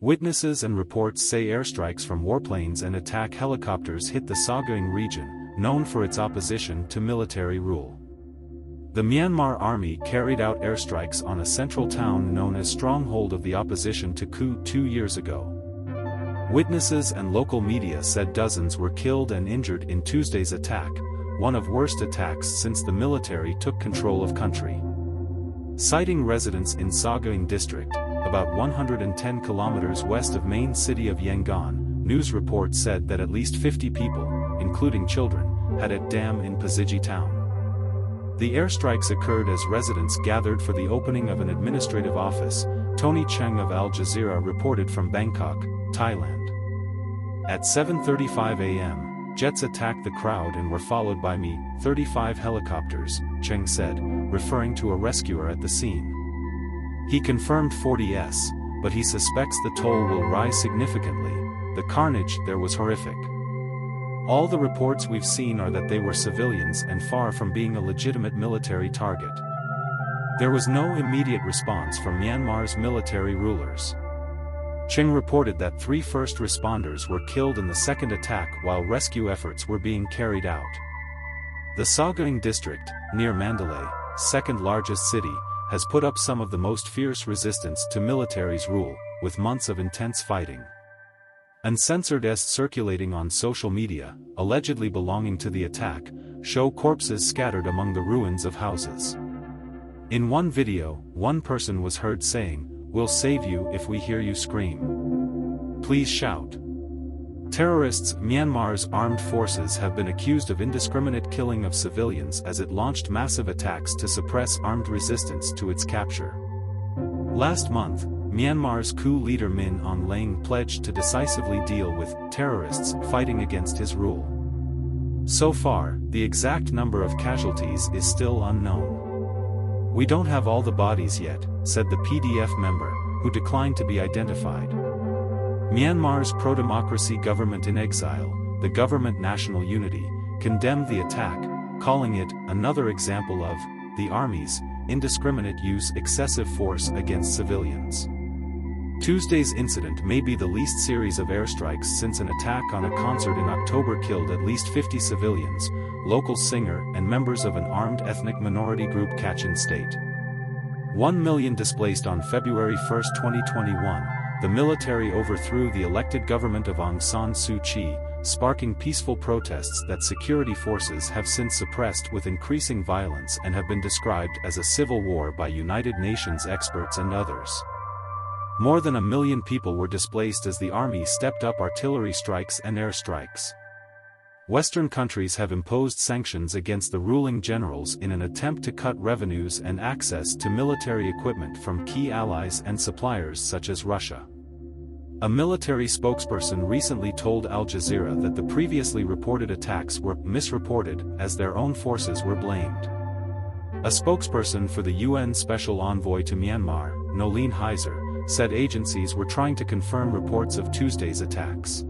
Witnesses and reports say airstrikes from warplanes and attack helicopters hit the Sagaing region, known for its opposition to military rule. The Myanmar army carried out airstrikes on a central town known as stronghold of the opposition to coup 2 years ago. Witnesses and local media said dozens were killed and injured in Tuesday's attack, one of worst attacks since the military took control of country. Citing residents in Sagaing district, about 110 kilometers west of main city of Yangon, news reports said that at least 50 people, including children, had at dam in Pasigi town. The airstrikes occurred as residents gathered for the opening of an administrative office, Tony Cheng of Al Jazeera reported from Bangkok, Thailand. At 7:35 a.m., jets attacked the crowd and were followed by Mi-35 helicopters, Cheng said, referring to a rescuer at the scene. He confirmed 40s, but he suspects the toll will rise significantly. The carnage there was horrific. All the reports we've seen are that they were civilians and far from being a legitimate military target. There was no immediate response from Myanmar's military rulers. Cheng reported that 3 first responders were killed in the second attack while rescue efforts were being carried out. The Sagaing district, near Mandalay, second largest city, has put up some of the most fierce resistance to military's rule, with months of intense fighting. Uncensored circulating on social media, allegedly belonging to the attack, show corpses scattered among the ruins of houses. In one video, one person was heard saying, "We'll save you if we hear you scream. Please shout." Terrorists. Myanmar's armed forces have been accused of indiscriminate killing of civilians as it launched massive attacks to suppress armed resistance to its capture. Last month, Myanmar's coup leader Min Aung Hlaing pledged to decisively deal with terrorists fighting against his rule. So far, the exact number of casualties is still unknown. "We don't have all the bodies yet," said the PDF member, who declined to be identified. Myanmar's pro-democracy government in exile, the Government National Unity, condemned the attack, calling it another example of the army's indiscriminate use of excessive force against civilians. Tuesday's incident may be the least series of airstrikes since an attack on a concert in October killed at least 50 civilians, local singer and members of an armed ethnic minority group Kachin State. 1 million displaced on February 1, 2021, the military overthrew the elected government of Aung San Suu Kyi, sparking peaceful protests that security forces have since suppressed with increasing violence and have been described as a civil war by United Nations experts and others. More than 1 million people were displaced as the army stepped up artillery strikes and airstrikes. Western countries have imposed sanctions against the ruling generals in an attempt to cut revenues and access to military equipment from key allies and suppliers such as Russia. A military spokesperson recently told Al Jazeera that the previously reported attacks were misreported as their own forces were blamed. A spokesperson for the UN Special Envoy to Myanmar, Nolene Heiser, said agencies were trying to confirm reports of Tuesday's attacks.